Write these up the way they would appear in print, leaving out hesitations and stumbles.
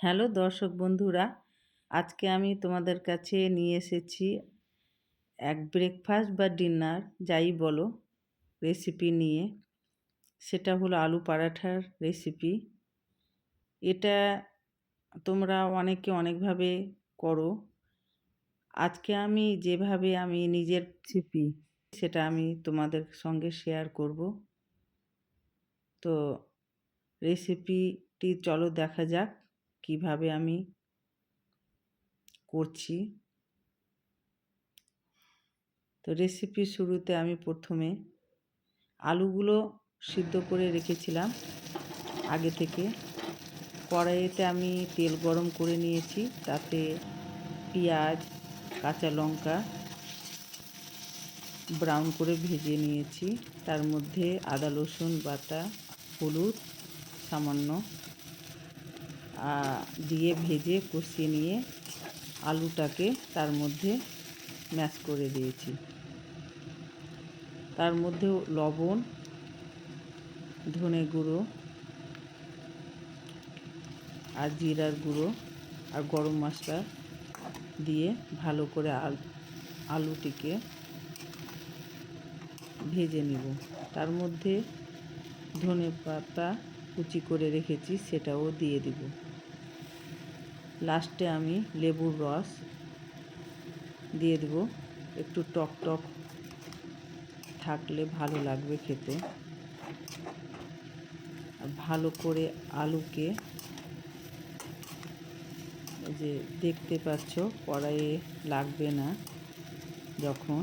Hello দর্শক বন্ধুরা, আজকে আমি তোমাদের কাছে নিয়ে এসেছি এক ব্রেকফাস্ট বা ডিনার যাই বলো রেসিপি নিয়ে। সেটা হলো আলু পরাঠার রেসিপি। এটা তোমরা অনেকে অনেকভাবে করো। আজকে আমি যেভাবে আমি নিজের রেসিপি সেটা আমি তোমাদের সঙ্গে শেয়ার করব। তো রেসিপিটি চলো দেখা যাক কিভাবে আমি করছি। তো রেসিপির শুরুতে আমি প্রথমে আলুগুলো সিদ্ধ করে রেখেছিলাম আগে থেকে। কড়াইতে আমি তেল গরম করে নিয়েছি, তাতে পেঁয়াজ, কাঁচা লঙ্কা ব্রাউন করে ভেজে নিয়েছি। তার মধ্যে আদা রসুন বাটা, হলুদ সামান্য দিয়ে ভেজে কষিয়ে নিয়ে আলুটাকে তার মধ্যে ম্যাশ করে দিয়েছি। তার মধ্যে লবণ, ধনে গুঁড়ো আর জিরার গুঁড়ো আর গরম মশলা দিয়ে ভালো করে আলুটিকে ভেজে নেব। তার মধ্যে ধনে পাতা কুচি করে রেখেছি, সেটাও দিয়ে দেব। লাস্টে আমি লেবুর রস দিয়ে দেব, একটু টক টক থাকলে ভালো লাগবে খেতে। আর ভালো করে আলুকে, যে দেখতে পাচ্ছ কড়াইয়ে লাগবে না, যখন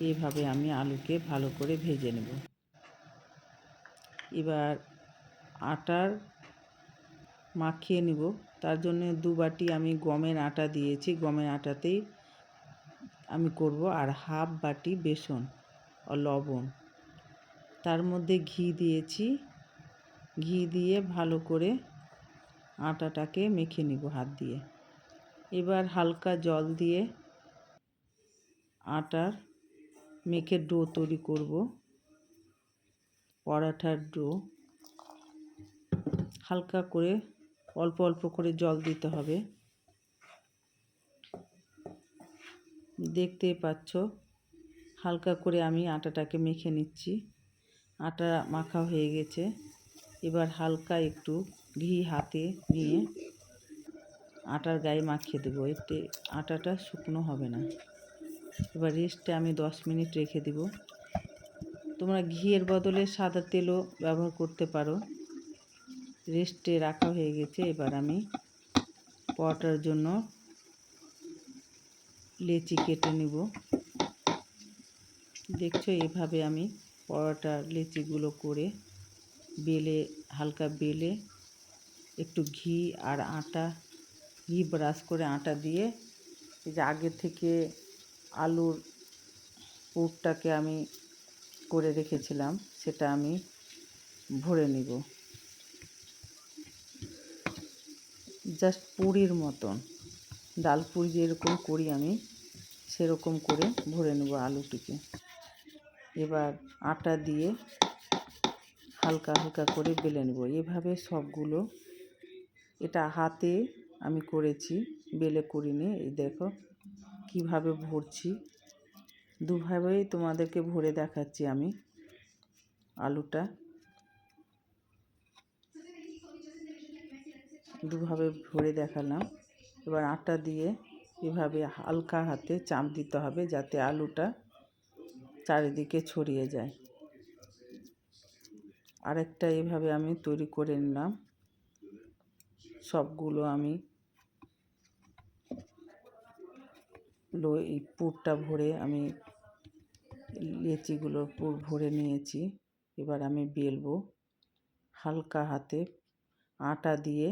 এইভাবে আমি আলুকে ভালো করে ভেজে নেব। এবার আটার মাখিয়ে নেব। তার জন্য 2 বাটি আমি গমের আটা দিয়েছি, গমের আটাতেই আমি করব। আর হাফ বাটি বেসন ও লবণ, তার মধ্যে ঘি দিয়েছি। ঘি দিয়ে ভালো করে আটাটাকে মেখে নিব হাত দিয়ে। এবার হালকা জল দিয়ে আটার মেখে ডো তৈরি করব, পরাঠার ডো। হালকা করে অল্প অল্প করে জল দিতে হবে। দেখতেই পাচ্ছ হালকা করে আমি আটাটাকে মেখে নিচ্ছি। আটা মাখা হয়ে গেছে। এবার হালকা একটু ঘি হাতে নিয়ে আটার গায়ে মাখিয়ে দেবো, এতে আটাটা শুকনো হবে না। এবার রেস্টে আমি 10 মিনিট রেখে দেব। তোমরা ঘিয়ের বদলে সাদা তেলও ব্যবহার করতে পারো। রেস্টে রাখা হয়ে গেছে। এবার আমি পরোটার জন্য লেচি কেটে নেব। দেখছো এভাবে আমি পরোটার লেচিগুলো করে হালকা বেলে একটু ঘি আর ঘি ব্রাশ করে আটা দিয়ে, এই যে আগে থেকে আলুর পুরটাকে আমি করে রেখেছিলাম, সেটা আমি ভরে নিব। জাস্ট পুরির মতন, ডাল পুরি যেরকম করি আমি সেরকম করে ভরে নেব আলুটিকে। এবার আটা দিয়ে হালকা হালকা করে বেলে নেব। এভাবে সবগুলো, এটা হাতে আমি করেছি, বেলে করিনি। এই দেখো কিভাবে ভরছি, দুভাবেই তোমাদেরকে ভরে দেখাচ্ছি আমি আলুটা। দুভাবে ভরে দেখালাম। এবার আটা দিয়ে এভাবে হালকা হাতে চাপ দিতে হবে, যাতে আলুটা চারিদিকে ছড়িয়ে যায়। আরেকটা এভাবে আমি তৈরি করে নিলাম। সবগুলো আমি এই পুরটা ভরে, আমি লেচিগুলোর পুর ভরে নিয়েছি। এবার আমি বেলবো হালকা হাতে, আটা দিয়ে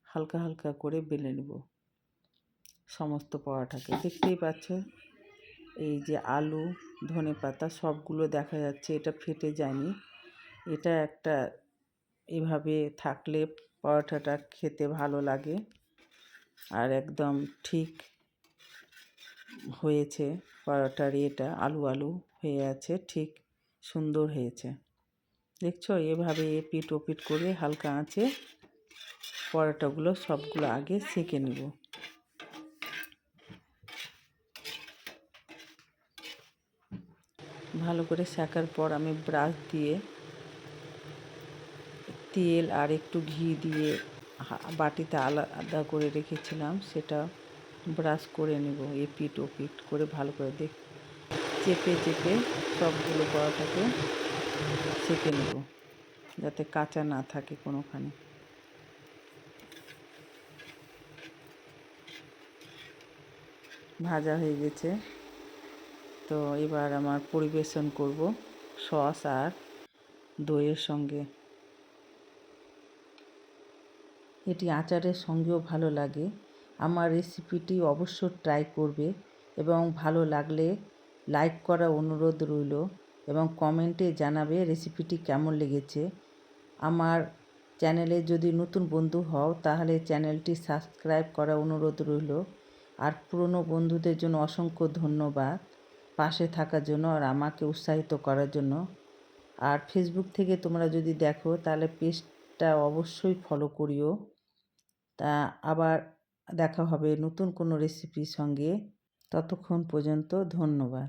হালকা হালকা করে বেলে নেব সমস্ত পরোটাকে। দেখতেই পাচ্ছ এই যে আলু, ধনেপাতা সবগুলো দেখা যাচ্ছে, এটা ফেটে যায়নি। এটা একটা এভাবে থাকলে পরোটাটা খেতে ভালো লাগে। আর একদম ঠিক হয়েছে পরোটার এটা, আলু আলু হয়ে আছে, ঠিক সুন্দর হয়েছে। দেখছো এভাবে এপিট ওপিট করে হালকা আঁচে পরোটাগুলো সবগুলো আগে সেঁকে নেব। ভালো করে সেঁকার পর আমি ব্রাশ দিয়ে তেল আর একটু ঘি দিয়ে বাটিতে আলাদা করে রেখেছিলাম, সেটা ব্রাশ করে নেব। এপিট ওপিট করে ভালো করে চেপে চেপে সবগুলো পরোটাকে সেঁকে নেব, যাতে কাঁচা না থাকে কোনোখানে। ভাজা হয়ে গেছে, তো এবার আমার পরিবেশন করব সস আর দইয়ের সঙ্গে। এটি আচারের সঙ্গেও ভালো লাগে। আমার রেসিপিটি অবশ্য ট্রাই করবে এবং ভালো লাগলে লাইক করার অনুরোধ রইল এবং কমেন্টে জানাবে রেসিপিটি কেমন লেগেছে। আমার চ্যানেলে যদি নতুন বন্ধু হও তাহলে চ্যানেলটি সাবস্ক্রাইব করার অনুরোধ রইল। আর পুরনো বন্ধুদের জন্য অসংখ্য ধন্যবাদ পাশে থাকার জন্য আর আমাকে উৎসাহিত করার জন্য। আর ফেসবুক থেকে তোমরা যদি দেখো তাহলে পেজটা অবশ্যই ফলো করিও। তা আবার দেখা হবে নতুন কোনো রেসিপির সঙ্গে। ততক্ষণ পর্যন্ত ধন্যবাদ।